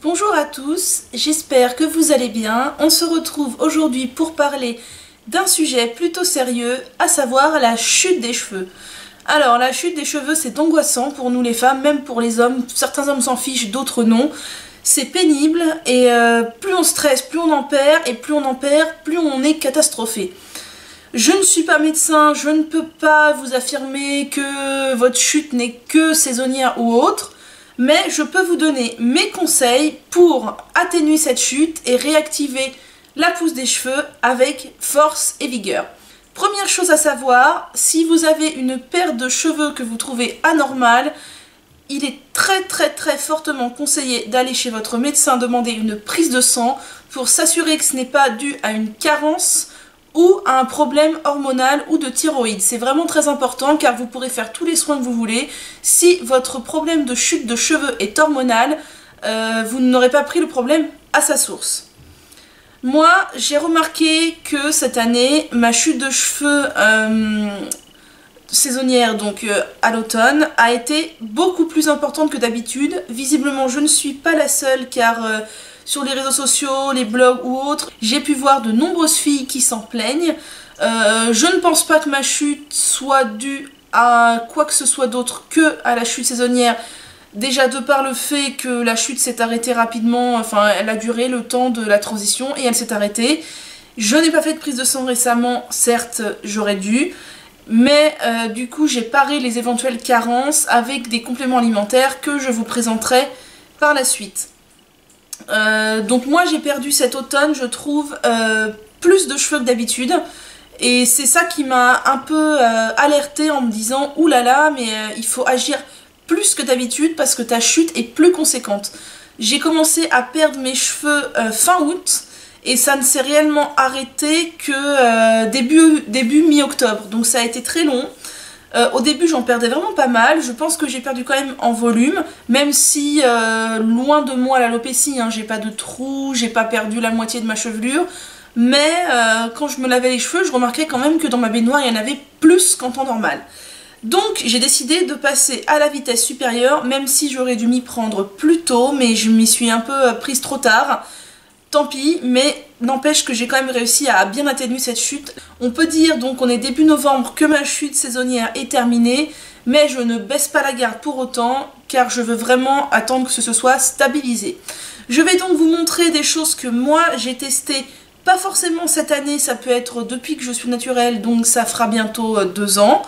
Bonjour à tous, j'espère que vous allez bien. On se retrouve aujourd'hui pour parler d'un sujet plutôt sérieux, à savoir la chute des cheveux. Alors la chute des cheveux c'est angoissant pour nous les femmes, même pour les hommes, certains hommes s'en fichent, d'autres non. C'est pénible et plus on stresse, plus on en perd, et plus on en perd, plus on est catastrophé. Je ne suis pas médecin, je ne peux pas vous affirmer que votre chute n'est que saisonnière ou autre, mais je peux vous donner mes conseils pour atténuer cette chute et réactiver la pousse des cheveux avec force et vigueur. Première chose à savoir, si vous avez une perte de cheveux que vous trouvez anormale, il est très fortement conseillé d'aller chez votre médecin demander une prise de sang pour s'assurer que ce n'est pas dû à une carence ou à un problème hormonal ou de thyroïde. C'est vraiment très important car vous pourrez faire tous les soins que vous voulez. Si votre problème de chute de cheveux est hormonal, vous n'aurez pas pris le problème à sa source. Moi, j'ai remarqué que cette année, ma chute de cheveux saisonnière, donc à l'automne, a été beaucoup plus importante que d'habitude. Visiblement, je ne suis pas la seule car sur les réseaux sociaux, les blogs ou autres, j'ai pu voir de nombreuses filles qui s'en plaignent. Je ne pense pas que ma chute soit due à quoi que ce soit d'autre que à la chute saisonnière. Déjà de par le fait que la chute s'est arrêtée rapidement, enfin elle a duré le temps de la transition et elle s'est arrêtée. Je n'ai pas fait de prise de sang récemment, certes j'aurais dû, mais du coup j'ai paré les éventuelles carences avec des compléments alimentaires que je vous présenterai par la suite. Donc moi j'ai perdu cet automne, je trouve, plus de cheveux que d'habitude. Et c'est ça qui m'a un peu alertée en me disant « Oulala, mais il faut agir plus que d'habitude parce que ta chute est plus conséquente. » J'ai commencé à perdre mes cheveux fin août et ça ne s'est réellement arrêté que début mi-octobre. Donc ça a été très long. Au début j'en perdais vraiment pas mal, je pense que j'ai perdu quand même en volume, même si loin de moi l'alopécie, hein, j'ai pas de trous, j'ai pas perdu la moitié de ma chevelure, mais quand je me lavais les cheveux je remarquais quand même que dans ma baignoire il y en avait plus qu'en temps normal. Donc j'ai décidé de passer à la vitesse supérieure, même si j'aurais dû m'y prendre plus tôt, mais je m'y suis un peu prise trop tard. Tant pis, mais n'empêche que j'ai quand même réussi à bien atténuer cette chute. On peut dire donc qu'on est début novembre que ma chute saisonnière est terminée, mais je ne baisse pas la garde pour autant car je veux vraiment attendre que ce soit stabilisé. Je vais donc vous montrer des choses que moi j'ai testées, pas forcément cette année, ça peut être depuis que je suis naturelle, donc ça fera bientôt 2 ans.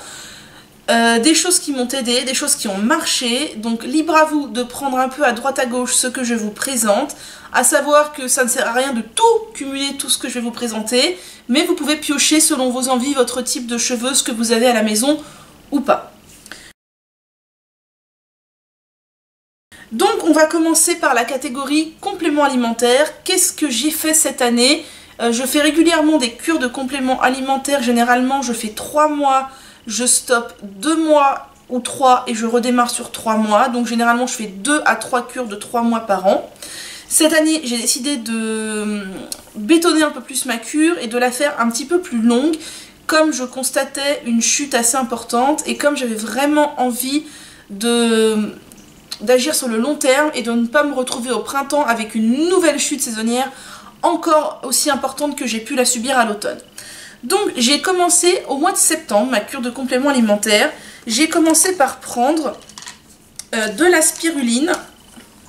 Des choses qui m'ont aidé, des choses qui ont marché, donc libre à vous de prendre un peu à droite à gauche ce que je vous présente, à savoir que ça ne sert à rien de tout cumuler, tout ce que je vais vous présenter, mais vous pouvez piocher selon vos envies, votre type de cheveux, ce que vous avez à la maison ou pas. Donc on va commencer par la catégorie compléments alimentaires. Qu'est-ce que j'ai fait cette année? Je fais régulièrement des cures de compléments alimentaires, généralement je fais 3 mois, je stoppe 2 mois ou 3 et je redémarre sur 3 mois. Donc généralement je fais 2 à 3 cures de 3 mois par an. Cette année j'ai décidé de bétonner un peu plus ma cure et de la faire un petit peu plus longue, comme je constatais une chute assez importante et comme j'avais vraiment envie d'agir sur le long terme et de ne pas me retrouver au printemps avec une nouvelle chute saisonnière encore aussi importante que j'ai pu la subir à l'automne. Donc j'ai commencé au mois de septembre ma cure de compléments alimentaires. J'ai commencé par prendre de la spiruline.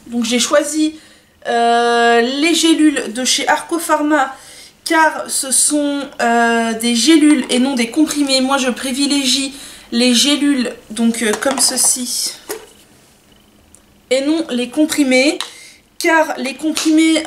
Donc j'ai choisi les gélules de chez Arcopharma car ce sont des gélules et non des comprimés. Moi je privilégie les gélules donc comme ceci et non les comprimés car les comprimés,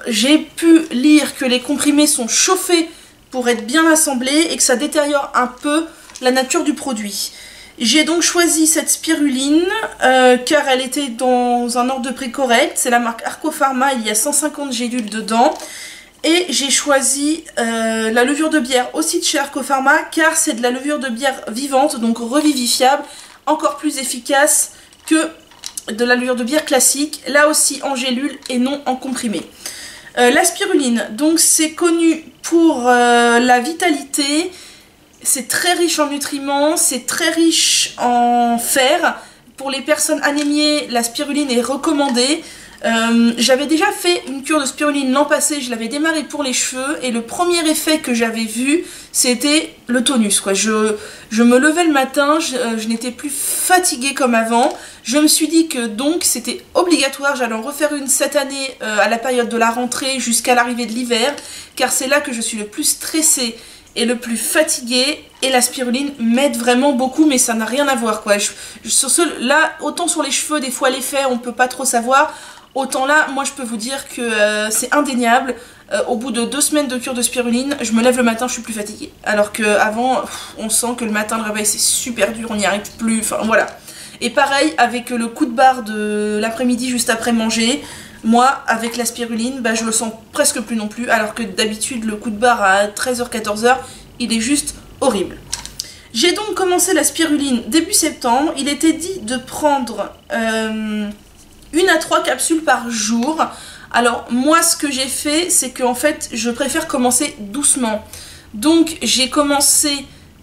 j'ai pu lire que les comprimés sont chauffés pour être bien assemblés et que ça détériore un peu la nature du produit. J'ai donc choisi cette spiruline car elle était dans un ordre de prix correct, c'est la marque Arcopharma, il y a 150 gélules dedans. Et j'ai choisi la levure de bière aussi de chez Arcopharma car c'est de la levure de bière vivante, donc revivifiable, encore plus efficace que de la levure de bière classique, là aussi en gélule et non en comprimé. La spiruline, donc c'est connu pour la vitalité, c'est très riche en nutriments, c'est très riche en fer. Pour les personnes anémiées, la spiruline est recommandée. J'avais déjà fait une cure de spiruline l'an passé, je l'avais démarré pour les cheveux et le premier effet que j'avais vu c'était le tonus quoi. Je me levais le matin, je n'étais plus fatiguée comme avant. Je me suis dit que donc c'était obligatoire, j'allais en refaire une cette année à la période de la rentrée jusqu'à l'arrivée de l'hiver, car c'est là que je suis le plus stressée et le plus fatiguée, et la spiruline m'aide vraiment beaucoup, mais ça n'a rien à voir quoi. Là, autant sur les cheveux des fois l'effet on peut pas trop savoir, autant là moi je peux vous dire que c'est indéniable. Au bout de 2 semaines de cure de spiruline, je me lève le matin, je suis plus fatiguée, alors qu'avant on sent que le matin le réveil c'est super dur, on n'y arrive plus, enfin voilà. Et pareil avec le coup de barre de l'après-midi juste après manger. Moi, avec la spiruline, bah, je le sens presque plus non plus, alors que d'habitude, le coup de barre à 13h-14h, il est juste horrible. J'ai donc commencé la spiruline début septembre. Il était dit de prendre 1 à 3 capsules par jour. Alors, moi, ce que j'ai fait, c'est qu'en fait, je préfère commencer doucement. Donc, j'ai commencé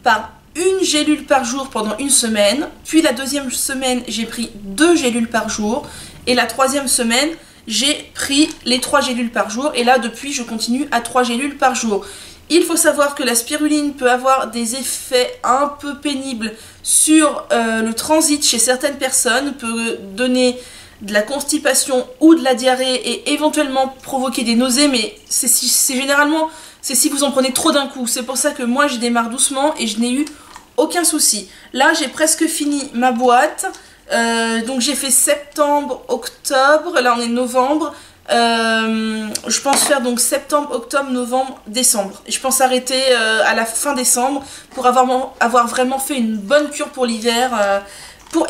par 1 gélule par jour pendant 1 semaine. Puis, la 2e semaine, j'ai pris 2 gélules par jour. Et la 3e semaine, j'ai pris les 3 gélules par jour et là depuis je continue à 3 gélules par jour. Il faut savoir que la spiruline peut avoir des effets un peu pénibles sur le transit chez certaines personnes, peut donner de la constipation ou de la diarrhée et éventuellement provoquer des nausées, mais c'est généralement si vous en prenez trop d'un coup. C'est pour ça que moi je démarre doucement et je n'ai eu aucun souci. Là j'ai presque fini ma boîte. Donc j'ai fait septembre, octobre, là on est novembre, je pense faire donc septembre, octobre, novembre, décembre. Et je pense arrêter à la fin décembre pour avoir vraiment fait une bonne cure pour l'hiver,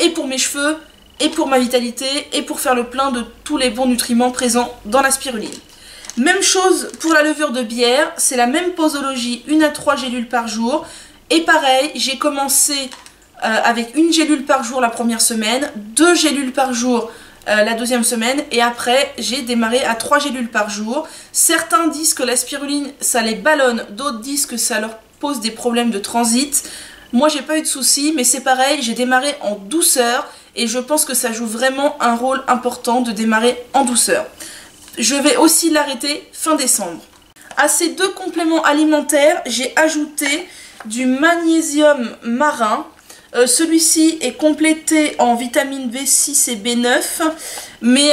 et pour mes cheveux, et pour ma vitalité, et pour faire le plein de tous les bons nutriments présents dans la spiruline. Même chose pour la levure de bière, c'est la même posologie, 1 à 3 gélules par jour, et pareil, j'ai commencé avec 1 gélule par jour la première semaine, 2 gélules par jour la 2e semaine, et après j'ai démarré à 3 gélules par jour. Certains disent que la spiruline ça les ballonne, d'autres disent que ça leur pose des problèmes de transit. Moi j'ai pas eu de soucis, mais c'est pareil, j'ai démarré en douceur et je pense que ça joue vraiment un rôle important de démarrer en douceur. Je vais aussi l'arrêter fin décembre. À ces 2 compléments alimentaires, j'ai ajouté du magnésium marin. Celui-ci est complété en vitamine B6 et B9, mais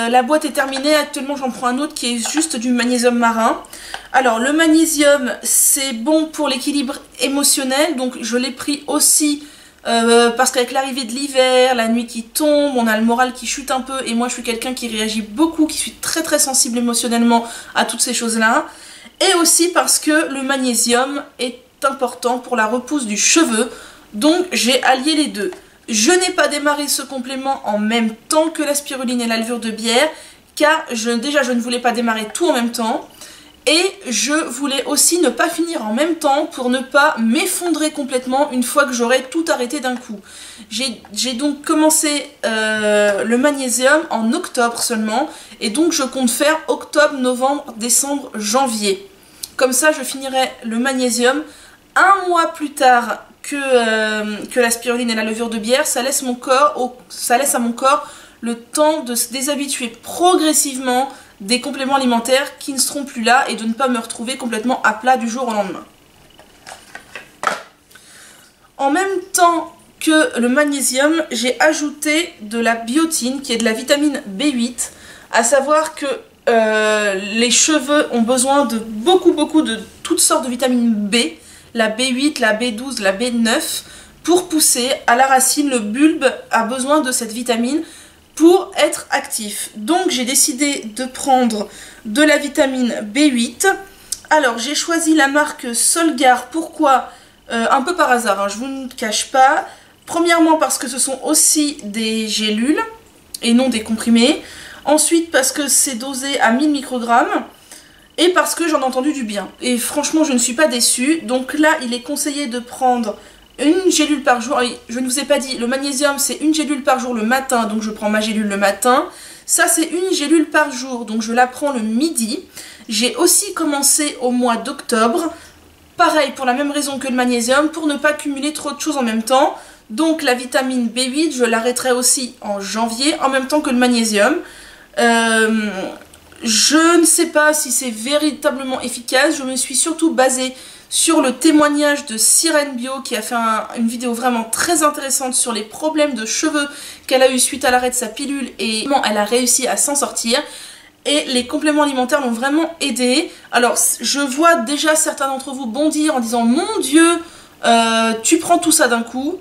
la boîte est terminée. Actuellement j'en prends un autre qui est juste du magnésium marin. Alors le magnésium c'est bon pour l'équilibre émotionnel, donc je l'ai pris aussi parce qu'avec l'arrivée de l'hiver, la nuit qui tombe, on a le moral qui chute un peu, et moi je suis quelqu'un qui réagit beaucoup, qui suis très très sensible émotionnellement à toutes ces choses là, et aussi parce que le magnésium est important pour la repousse du cheveu. Donc j'ai allié les deux. Je n'ai pas démarré ce complément en même temps que la spiruline et la levure de bière, car déjà je ne voulais pas démarrer tout en même temps, et je voulais aussi ne pas finir en même temps pour ne pas m'effondrer complètement une fois que j'aurai tout arrêté d'un coup. J'ai donc commencé le magnésium en octobre seulement, et donc je compte faire octobre, novembre, décembre, janvier. Comme ça je finirai le magnésium 1 mois plus tard que la spiruline et la levure de bière. Ça laisse à mon corps le temps de se déshabituer progressivement des compléments alimentaires qui ne seront plus là et de ne pas me retrouver complètement à plat du jour au lendemain. En même temps que le magnésium, j'ai ajouté de la biotine qui est de la vitamine B8, à savoir que les cheveux ont besoin de beaucoup de toutes sortes de vitamines B, la B8, la B12, la B9, pour pousser à la racine. Le bulbe a besoin de cette vitamine pour être actif. Donc j'ai décidé de prendre de la vitamine B8. Alors j'ai choisi la marque Solgar. Pourquoi? Un peu par hasard, hein, je vous ne cache pas. Premièrement parce que ce sont aussi des gélules et non des comprimés. Ensuite parce que c'est dosé à 1000 microgrammes. Et parce que j'en ai entendu du bien. Et franchement, je ne suis pas déçue. Donc là, il est conseillé de prendre 1 gélule par jour. Je ne vous ai pas dit, le magnésium, c'est 1 gélule par jour le matin. Donc je prends ma gélule le matin. Ça, c'est 1 gélule par jour. Donc je la prends le midi. J'ai aussi commencé au mois d'octobre. Pareil, pour la même raison que le magnésium, pour ne pas cumuler trop de choses en même temps. Donc la vitamine B8, je l'arrêterai aussi en janvier, en même temps que le magnésium. Je ne sais pas si c'est véritablement efficace, je me suis surtout basée sur le témoignage de Sirène Bio qui a fait une vidéo vraiment très intéressante sur les problèmes de cheveux qu'elle a eu suite à l'arrêt de sa pilule et comment elle a réussi à s'en sortir. Et les compléments alimentaires l'ont vraiment aidé. Alors je vois déjà certains d'entre vous bondir en disant mon Dieu, tu prends tout ça d'un coup.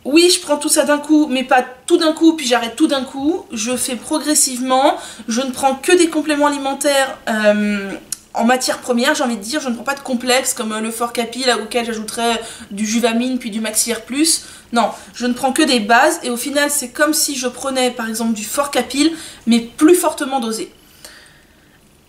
Oui, je prends tout ça d'un coup, mais pas tout d'un coup, puis j'arrête tout d'un coup. Je fais progressivement. Je ne prends que des compléments alimentaires en matière première, j'ai envie de dire. Je ne prends pas de complexe comme le Forcapi, là auquel j'ajouterais du Juvamine puis du Maxiair Plus. Non, je ne prends que des bases et au final, c'est comme si je prenais par exemple du Forcapil, mais plus fortement dosé.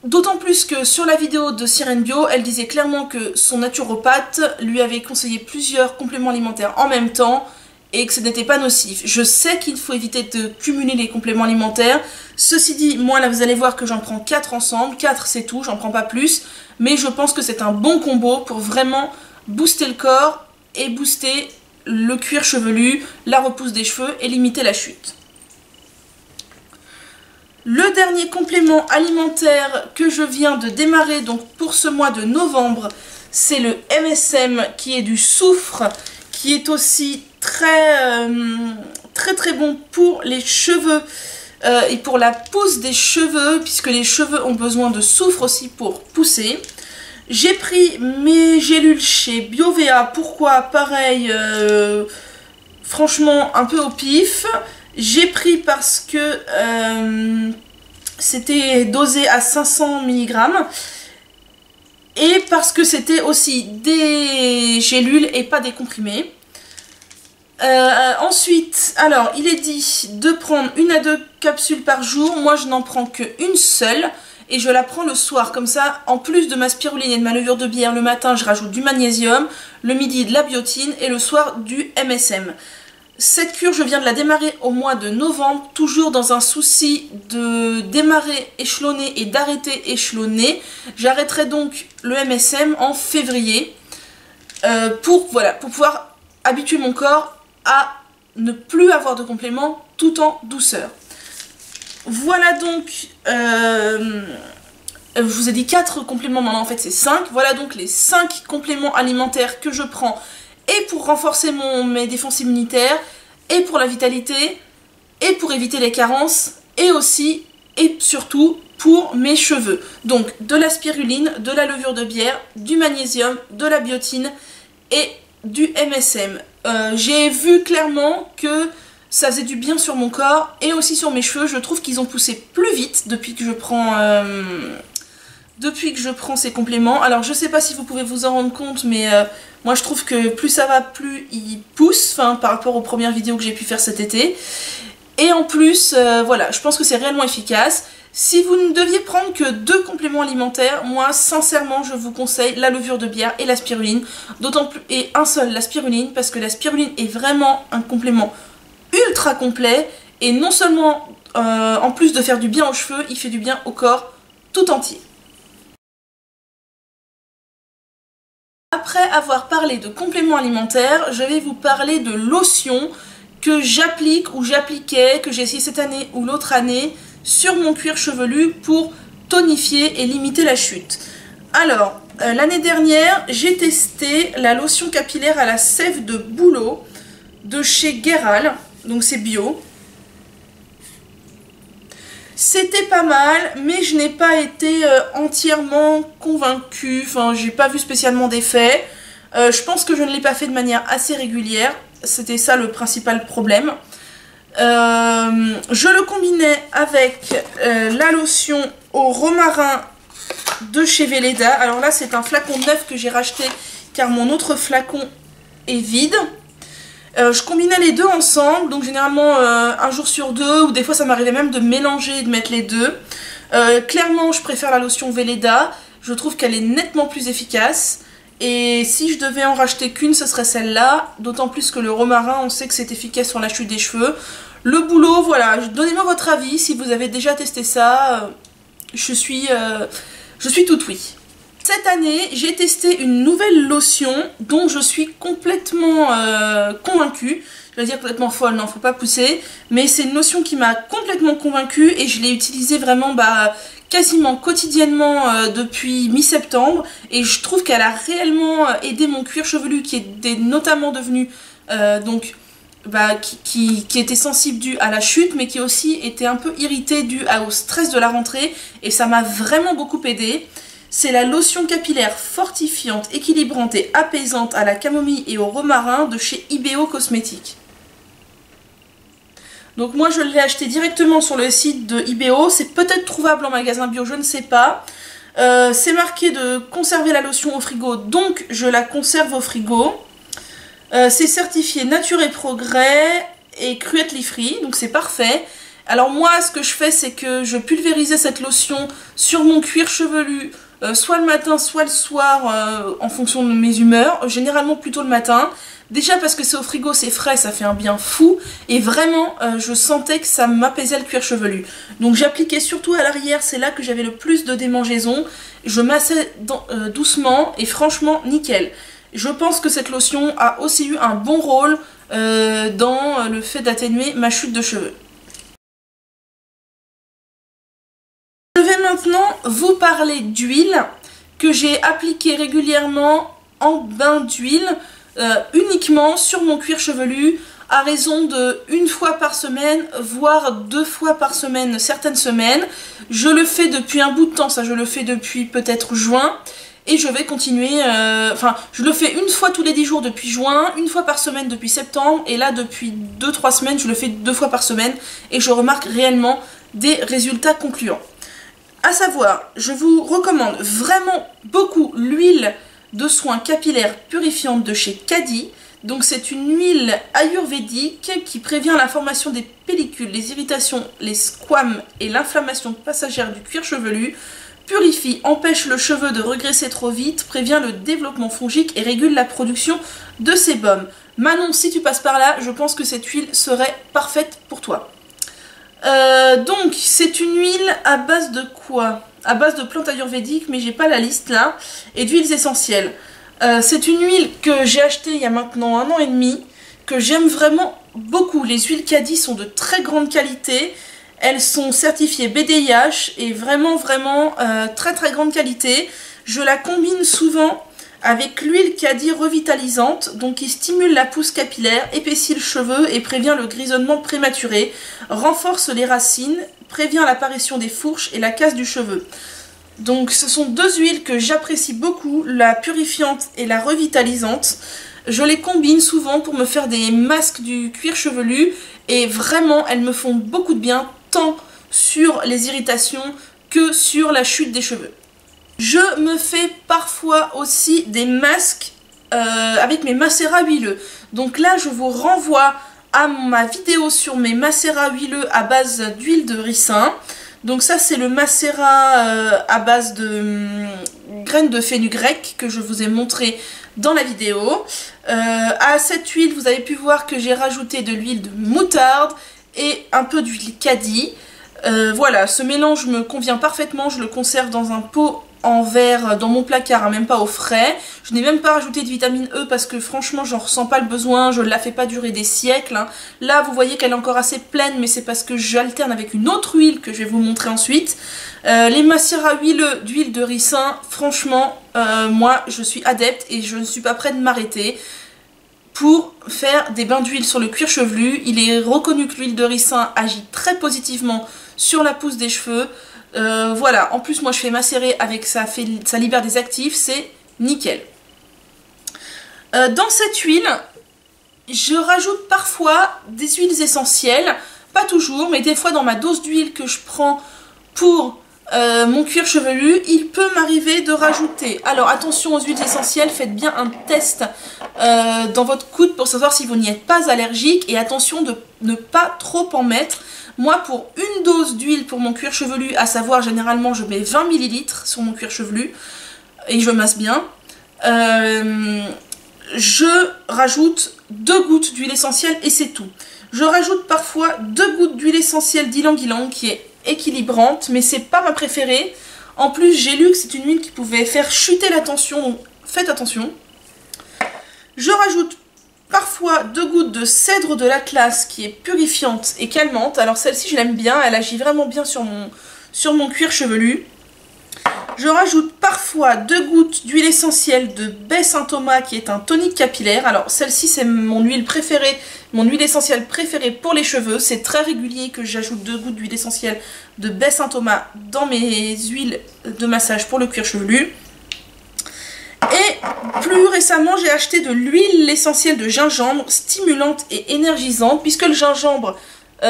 D'autant plus que sur la vidéo de Sirène Bio, elle disait clairement que son naturopathe lui avait conseillé plusieurs compléments alimentaires en même temps et que ce n'était pas nocif. Je sais qu'il faut éviter de cumuler les compléments alimentaires. Ceci dit, moi là vous allez voir que j'en prends 4 ensemble. 4 c'est tout, j'en prends pas plus. Mais je pense que c'est un bon combo pour vraiment booster le corps et booster le cuir chevelu, la repousse des cheveux et limiter la chute. Le dernier complément alimentaire que je viens de démarrer donc pour ce mois de novembre, c'est le MSM qui est du soufre, qui est aussi très bon pour les cheveux et pour la pousse des cheveux, puisque les cheveux ont besoin de soufre aussi pour pousser. J'ai pris mes gélules chez Biovea. Pourquoi? Pareil, franchement un peu au pif. J'ai pris parce que c'était dosé à 500 mg et parce que c'était aussi des gélules et pas des comprimés. Ensuite, alors il est dit de prendre 1 à 2 capsules par jour. Moi je n'en prends qu'une seule et je la prends le soir. Comme ça, en plus de ma spiruline et de ma levure de bière, le matin je rajoute du magnésium, le midi de la biotine et le soir du MSM. Cette cure, je viens de la démarrer au mois de novembre, toujours dans un souci de démarrer échelonné et d'arrêter échelonné. J'arrêterai donc le MSM en février pour pouvoir habituer mon corps à ne plus avoir de compléments tout en douceur. Voilà donc, je vous ai dit 4 compléments, maintenant en fait c'est 5. Voilà donc les 5 compléments alimentaires que je prends et pour renforcer mes défenses immunitaires, et pour la vitalité, et pour éviter les carences, et aussi, et surtout, pour mes cheveux. Donc, de la spiruline, de la levure de bière, du magnésium, de la biotine, et du MSM. J'ai vu clairement que ça faisait du bien sur mon corps, et aussi sur mes cheveux. Je trouve qu'ils ont poussé plus vite depuis que je prends ces compléments. Alors je sais pas si vous pouvez vous en rendre compte, mais moi je trouve que plus ça va, plus ils poussent, enfin par rapport aux premières vidéos que j'ai pu faire cet été. Et en plus, voilà, je pense que c'est réellement efficace. Si vous ne deviez prendre que 2 compléments alimentaires, moi sincèrement je vous conseille la levure de bière et la spiruline. D'autant plus, et un seul, la spiruline, parce que la spiruline est vraiment un complément ultra complet. Et non seulement, en plus de faire du bien aux cheveux, il fait du bien au corps tout entier. Après avoir parlé de compléments alimentaires, je vais vous parler de lotions que j'applique ou j'appliquais, que j'ai essayé cette année ou l'autre année, sur mon cuir chevelu pour tonifier et limiter la chute. Alors, l'année dernière, j'ai testé la lotion capillaire à la sève de bouleau de chez Guéral, donc c'est bio. C'était pas mal, mais je n'ai pas été entièrement convaincue, enfin j'ai pas vu spécialement d'effet. Je pense que je ne l'ai pas fait de manière assez régulière, c'était ça le principal problème. Je le combinais avec la lotion au romarin de chez Velleda. Alors là c'est un flacon neuf que j'ai racheté car mon autre flacon est vide. Je combinais les deux ensemble, donc généralement un jour sur deux, ou des fois ça m'arrivait même de mélanger et de mettre les deux. Clairement je préfère la lotion Velleda, je trouve qu'elle est nettement plus efficace. Et si je devais en racheter qu'une, ce serait celle-là, d'autant plus que le romarin, on sait que c'est efficace sur la chute des cheveux. Le bouleau, voilà, donnez-moi votre avis, si vous avez déjà testé ça, je suis toute oui. Cette année, j'ai testé une nouvelle lotion dont je suis complètement convaincue. Je vais dire complètement folle, non, faut pas pousser. Mais c'est une lotion qui m'a complètement convaincue et je l'ai utilisée vraiment quasiment quotidiennement depuis mi-septembre. Et je trouve qu'elle a réellement aidé mon cuir chevelu qui était notamment devenu qui était sensible dû à la chute, mais qui aussi était un peu irrité dû au stress de la rentrée. Et ça m'a vraiment beaucoup aidé. C'est la lotion capillaire fortifiante, équilibrante et apaisante à la camomille et au romarin de chez IBEO Cosmétiques. Donc moi je l'ai acheté directement sur le site de IBEO, c'est peut-être trouvable en magasin bio, je ne sais pas. C'est marqué de conserver la lotion au frigo, donc je la conserve au frigo. C'est certifié Nature et Progrès et cruelty free, donc c'est parfait. Alors moi ce que je fais c'est que je pulvérisais cette lotion sur mon cuir chevelu soit le matin soit le soir en fonction de mes humeurs, généralement plutôt le matin. Déjà parce que c'est au frigo, c'est frais, ça fait un bien fou et vraiment je sentais que ça m'apaisait le cuir chevelu. Donc j'appliquais surtout à l'arrière, c'est là que j'avais le plus de démangeaisons. Je massais doucement et franchement nickel. Je pense que cette lotion a aussi eu un bon rôle dans le fait d'atténuer ma chute de cheveux. Je vais maintenant vous parler d'huile que j'ai appliquée régulièrement en bain d'huile uniquement sur mon cuir chevelu à raison de 1 fois par semaine voire 2 fois par semaine certaines semaines. Je le fais depuis un bout de temps, ça je le fais depuis peut-être juin et je vais continuer, je le fais 1 fois tous les 10 jours depuis juin, 1 fois par semaine depuis septembre et là depuis 2-3 semaines je le fais 2 fois par semaine et je remarque réellement des résultats concluants. À savoir, je vous recommande vraiment beaucoup l'huile de soins capillaires purifiante de chez Cadi. Donc c'est une huile ayurvédique qui prévient la formation des pellicules, les irritations, les squames et l'inflammation passagère du cuir chevelu, purifie, empêche le cheveu de regresser trop vite, prévient le développement fongique et régule la production de sébum. Manon, si tu passes par là, je pense que cette huile serait parfaite pour toi. Donc c'est une huile à base de quoi? À base de plantes ayurvédiques, mais j'ai pas la liste là, et d'huiles essentielles. C'est une huile que j'ai achetée il y a maintenant 1 an et demi, que j'aime vraiment beaucoup. Les huiles Cadi sont de très grande qualité, elles sont certifiées BDIH et vraiment très très grande qualité. Je la combine souvent avec l'huile Cadi revitalisante, donc qui stimule la pousse capillaire, épaissit le cheveu et prévient le grisonnement prématuré, renforce les racines, prévient l'apparition des fourches et la casse du cheveu. Donc ce sont 2 huiles que j'apprécie beaucoup, la purifiante et la revitalisante. Je les combine souvent pour me faire des masques du cuir chevelu et vraiment elles me font beaucoup de bien, tant sur les irritations que sur la chute des cheveux. Je me fais parfois aussi des masques avec mes macérats huileux. Donc là, je vous renvoie à ma vidéo sur mes macérats huileux à base d'huile de ricin. Donc ça, c'est le macérat à base de graines de fenugrec que je vous ai montré dans la vidéo. À cette huile, vous avez pu voir que j'ai rajouté de l'huile de moutarde et un peu d'huile Cadi. Voilà, ce mélange me convient parfaitement. Je le conserve dans un pot en verre dans mon placard, hein, même pas au frais. Je n'ai même pas rajouté de vitamine E parce que franchement j'en ressens pas le besoin, je ne la fais pas durer des siècles. Hein. Là vous voyez qu'elle est encore assez pleine, mais c'est parce que j'alterne avec une autre huile que je vais vous montrer ensuite. Les macérats huileux d'huile de ricin, franchement moi je suis adepte et je ne suis pas prête de m'arrêter pour faire des bains d'huile sur le cuir chevelu. Il est reconnu que l'huile de ricin agit très positivement sur la pousse des cheveux. Voilà, en plus moi je fais macérer avec ça libère des actifs, c'est nickel. Dans cette huile, je rajoute parfois des huiles essentielles, pas toujours, mais des fois dans ma dose d'huile que je prends pour mon cuir chevelu, il peut m'arriver de rajouter. Alors attention aux huiles essentielles, faites bien un test dans votre coude pour savoir si vous n'y êtes pas allergique et attention de ne pas trop en mettre. Moi, pour une dose d'huile pour mon cuir chevelu, à savoir généralement je mets 20 ml sur mon cuir chevelu et je masse bien, je rajoute 2 gouttes d'huile essentielle et c'est tout. Je rajoute parfois 2 gouttes d'huile essentielle d'ylang-ylang qui est équilibrante, mais c'est pas ma préférée. En plus, j'ai lu que c'est une huile qui pouvait faire chuter la tension, donc faites attention. Je rajoute parfois 2 gouttes de cèdre de l'Atlas qui est purifiante et calmante. Alors celle-ci, je l'aime bien, elle agit vraiment bien sur mon cuir chevelu. Je rajoute parfois 2 gouttes d'huile essentielle de baie Saint-Thomas qui est un tonique capillaire. Alors celle-ci c'est mon huile préférée, mon huile essentielle préférée pour les cheveux. C'est très régulier que j'ajoute 2 gouttes d'huile essentielle de baie Saint-Thomas dans mes huiles de massage pour le cuir chevelu. Et plus récemment j'ai acheté de l'huile essentielle de gingembre stimulante et énergisante. Puisque le gingembre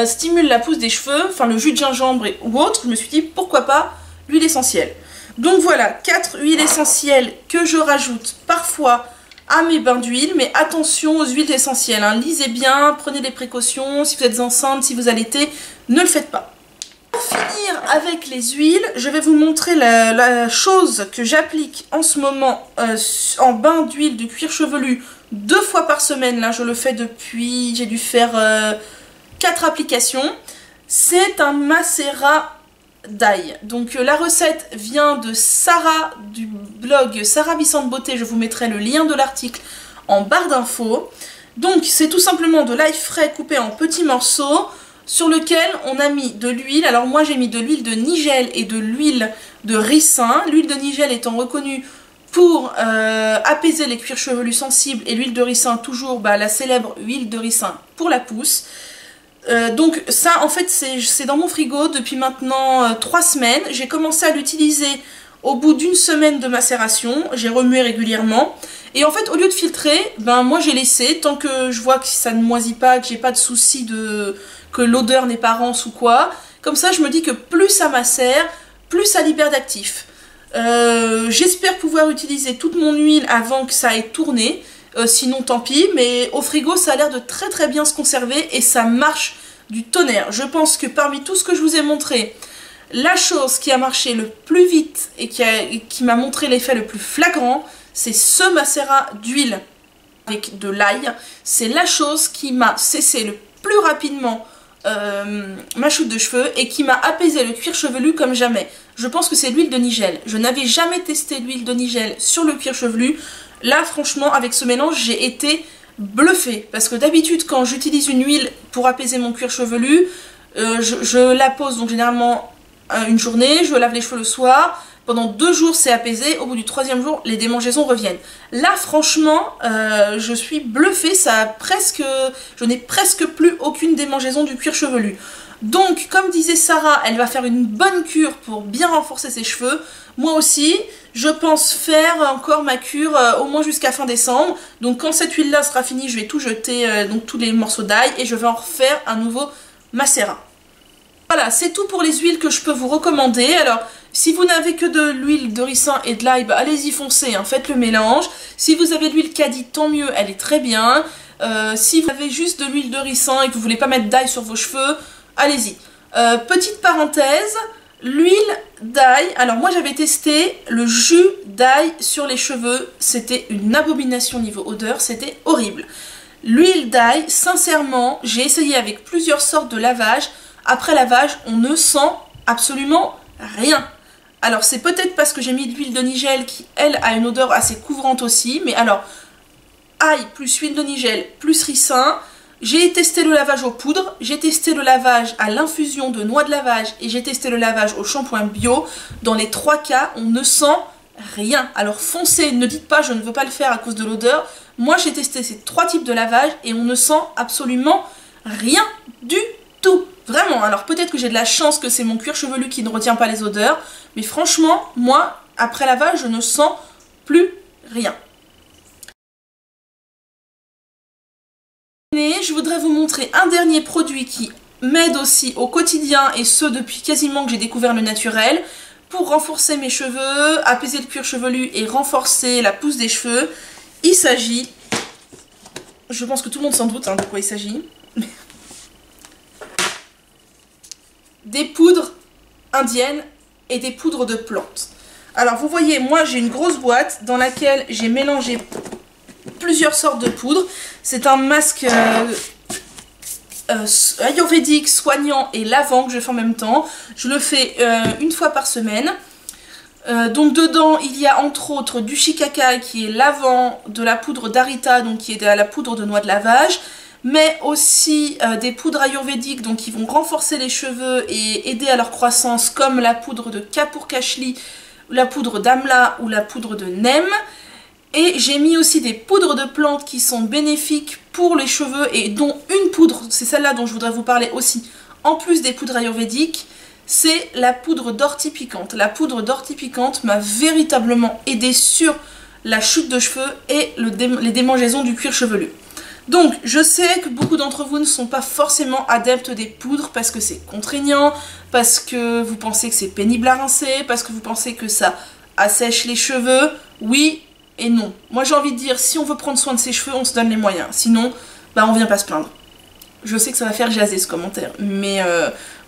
stimule la pousse des cheveux, enfin le jus de gingembre ou autre, je me suis dit pourquoi pas l'huile essentielle. Donc voilà, 4 huiles essentielles que je rajoute parfois à mes bains d'huile, mais attention aux huiles essentielles, hein. Lisez bien, prenez des précautions, si vous êtes enceinte, si vous allaitez, ne le faites pas. Pour finir avec les huiles, je vais vous montrer la chose que j'applique en ce moment en bain d'huile de cuir chevelu 2 fois par semaine. Là je le fais depuis, j'ai dû faire 4 applications. C'est un macérat d'ail. Donc la recette vient de Sarah du blog Sarah Bissante Beauté, je vous mettrai le lien de l'article en barre d'infos. Donc c'est tout simplement de l'ail frais coupé en petits morceaux sur lequel on a mis de l'huile. Alors moi j'ai mis de l'huile de nigel et de l'huile de ricin. L'huile de nigel étant reconnue pour apaiser les cuirs chevelus sensibles et l'huile de ricin toujours la célèbre huile de ricin pour la pousse. Donc ça en fait c'est dans mon frigo depuis maintenant 3 semaines. J'ai commencé à l'utiliser au bout d'1 semaine de macération. J'ai remué régulièrement. Et en fait au lieu de filtrer, moi j'ai laissé tant que je vois que ça ne moisit pas, que j'ai pas de souci que l'odeur n'est pas rance ou quoi. Comme ça je me dis que plus ça macère, plus ça libère d'actifs. J'espère pouvoir utiliser toute mon huile avant que ça ait tourné. Sinon tant pis, mais au frigo ça a l'air de très très bien se conserver et ça marche du tonnerre. Je pense que parmi tout ce que je vous ai montré, la chose qui a marché le plus vite et qui m'a montré l'effet le plus flagrant, c'est ce macérat d'huile avec de l'ail. C'est la chose qui m'a cessé le plus rapidement ma chute de cheveux et qui m'a apaisé le cuir chevelu comme jamais. Je pense que c'est l'huile de nigel. Je n'avais jamais testé l'huile de nigel sur le cuir chevelu. Là franchement avec ce mélange j'ai été bluffée. Parce que d'habitude quand j'utilise une huile pour apaiser mon cuir chevelu, je la pose donc généralement une journée, je lave les cheveux le soir. Pendant 2 jours c'est apaisé, au bout du 3e jour les démangeaisons reviennent. Là franchement je suis bluffée, je n'ai presque plus aucune démangeaison du cuir chevelu. Donc comme disait Sarah, elle va faire une bonne cure pour bien renforcer ses cheveux. Moi aussi, je pense faire encore ma cure au moins jusqu'à fin décembre. Donc quand cette huile là sera finie, je vais tout jeter, donc tous les morceaux d'ail, et je vais en refaire un nouveau macérat. Voilà, c'est tout pour les huiles que je peux vous recommander. Alors si vous n'avez que de l'huile de ricin et de l'ail, allez-y foncez, hein, faites le mélange. Si vous avez de l'huile Cadi, tant mieux, elle est très bien. Si vous avez juste de l'huile de ricin et que vous voulez pas mettre d'ail sur vos cheveux, allez-y. Petite parenthèse, l'huile d'ail, alors moi j'avais testé le jus d'ail sur les cheveux, c'était une abomination niveau odeur, c'était horrible. L'huile d'ail, sincèrement, j'ai essayé avec plusieurs sortes de lavage. Après lavage, on ne sent absolument rien. Alors c'est peut-être parce que j'ai mis de l'huile de nigel qui, elle, a une odeur assez couvrante aussi. Mais alors, ail plus huile de nigel plus ricin. J'ai testé le lavage aux poudres, j'ai testé le lavage à l'infusion de noix de lavage et j'ai testé le lavage au shampoing bio. Dans les 3 cas, on ne sent rien. Alors foncez, ne dites pas je ne veux pas le faire à cause de l'odeur. Moi j'ai testé ces 3 types de lavage et on ne sent absolument rien du tout. Vraiment, alors peut-être que j'ai de la chance que c'est mon cuir chevelu qui ne retient pas les odeurs. Mais franchement, moi, après lavage, je ne sens plus rien. Je voudrais vous montrer un dernier produit qui m'aide aussi au quotidien, et ce depuis quasiment que j'ai découvert le naturel, pour renforcer mes cheveux, apaiser le cuir chevelu et renforcer la pousse des cheveux. Il s'agit, je pense que tout le monde s'en doute de quoi il s'agit, des poudres indiennes et des poudres de plantes. Alors vous voyez, moi j'ai une grosse boîte dans laquelle j'ai mélangé plusieurs sortes de poudres. C'est un masque ayurvédique, soignant et lavant que je fais en même temps. Je le fais une fois par semaine. Donc dedans il y a entre autres du shikaka qui est l'avant, de la poudre d'harita donc qui est de la poudre de noix de lavage, mais aussi des poudres ayurvédiques donc qui vont renforcer les cheveux et aider à leur croissance, comme la poudre de Kapur Kashli, la poudre d'amla ou la poudre de nem. Et j'ai mis aussi des poudres de plantes qui sont bénéfiques pour les cheveux et dont une poudre, c'est celle-là dont je voudrais vous parler aussi, en plus des poudres ayurvédiques, c'est la poudre d'ortie piquante. La poudre d'ortie piquante m'a véritablement aidée sur la chute de cheveux et les démangeaisons du cuir chevelu. Donc je sais que beaucoup d'entre vous ne sont pas forcément adeptes des poudres parce que c'est contraignant, parce que vous pensez que c'est pénible à rincer, parce que vous pensez que ça assèche les cheveux. Oui et non. Moi j'ai envie de dire, si on veut prendre soin de ses cheveux, on se donne les moyens. Sinon, bah on vient pas se plaindre. Je sais que ça va faire jaser ce commentaire, mais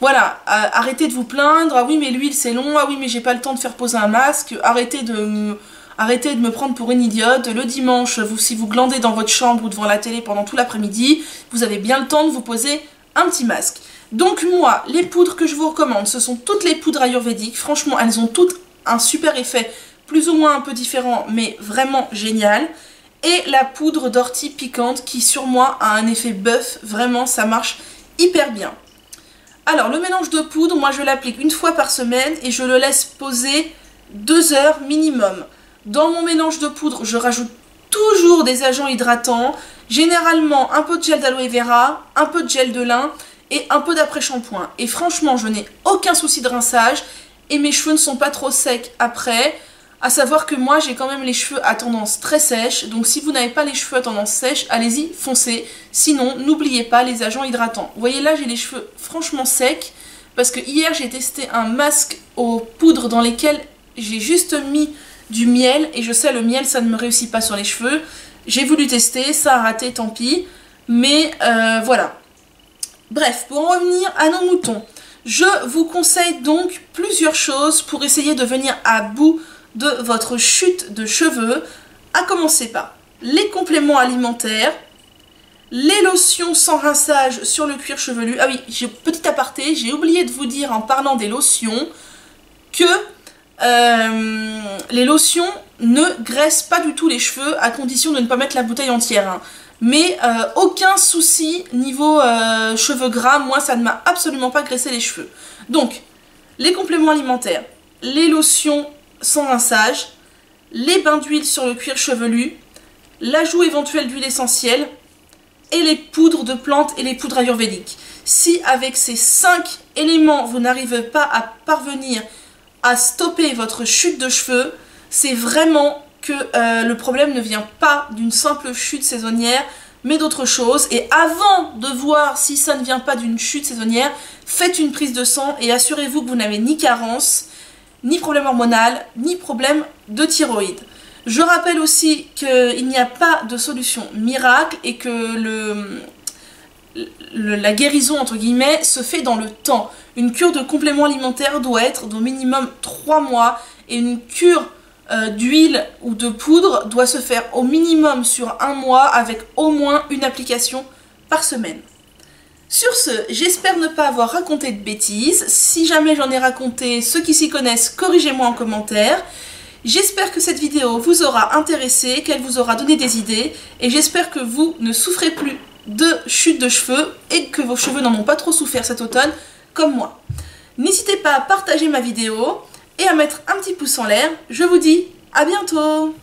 voilà, arrêtez de vous plaindre. Ah oui mais l'huile c'est long, ah oui mais j'ai pas le temps de faire poser un masque, arrêtez de me prendre pour une idiote. Le dimanche, si vous glandez dans votre chambre ou devant la télé pendant tout l'après-midi, vous avez bien le temps de vous poser un petit masque. Donc moi, les poudres que je vous recommande, ce sont toutes les poudres ayurvédiques. Franchement, elles ont toutes un super effet, plus ou moins un peu différent, mais vraiment génial. Et la poudre d'ortie piquante qui sur moi a un effet bœuf, vraiment ça marche hyper bien. Alors le mélange de poudre, moi je l'applique une fois par semaine et je le laisse poser 2 heures minimum. Dans mon mélange de poudre, je rajoute toujours des agents hydratants, généralement un peu de gel d'aloe vera, un peu de gel de lin et un peu d'après-shampoing. Et franchement, je n'ai aucun souci de rinçage et mes cheveux ne sont pas trop secs après. À savoir que moi, j'ai quand même les cheveux à tendance très sèche, donc si vous n'avez pas les cheveux à tendance sèche, allez-y, foncez. Sinon, n'oubliez pas les agents hydratants. Vous voyez là, j'ai les cheveux franchement secs, parce que hier, j'ai testé un masque aux poudres dans lesquelles j'ai juste mis du miel, et je sais, le miel, ça ne me réussit pas sur les cheveux. J'ai voulu tester, ça a raté, tant pis, mais voilà. Bref, pour en revenir à nos moutons, je vous conseille donc plusieurs choses pour essayer de venir à bout de votre chute de cheveux, à commencer par les compléments alimentaires, les lotions sans rinçage sur le cuir chevelu. Ah oui, petit aparté, j'ai oublié de vous dire en parlant des lotions que les lotions ne graissent pas du tout les cheveux à condition de ne pas mettre la bouteille entière. Hein. Mais aucun souci niveau cheveux gras, moi ça ne m'a absolument pas graissé les cheveux. Donc, les compléments alimentaires, les lotions sans rinçage, les bains d'huile sur le cuir chevelu, l'ajout éventuel d'huile essentielle et les poudres de plantes et les poudres ayurvédiques. Si avec ces 5 éléments vous n'arrivez pas à parvenir à stopper votre chute de cheveux, c'est vraiment que le problème ne vient pas d'une simple chute saisonnière mais d'autre chose. Et avant de voir si ça ne vient pas d'une chute saisonnière, faites une prise de sang et assurez-vous que vous n'avez ni carence, ni problème hormonal, ni problème de thyroïde. Je rappelle aussi qu'il n'y a pas de solution miracle et que la guérison entre guillemets se fait dans le temps. Une cure de compléments alimentaires doit être d'au minimum 3 mois et une cure d'huile ou de poudre doit se faire au minimum sur 1 mois avec au moins une application par semaine. Sur ce, j'espère ne pas avoir raconté de bêtises. Si jamais j'en ai raconté, ceux qui s'y connaissent, corrigez-moi en commentaire. J'espère que cette vidéo vous aura intéressé, qu'elle vous aura donné des idées, et j'espère que vous ne souffrez plus de chute de cheveux et que vos cheveux n'en ont pas trop souffert cet automne, comme moi. N'hésitez pas à partager ma vidéo et à mettre un petit pouce en l'air. Je vous dis à bientôt!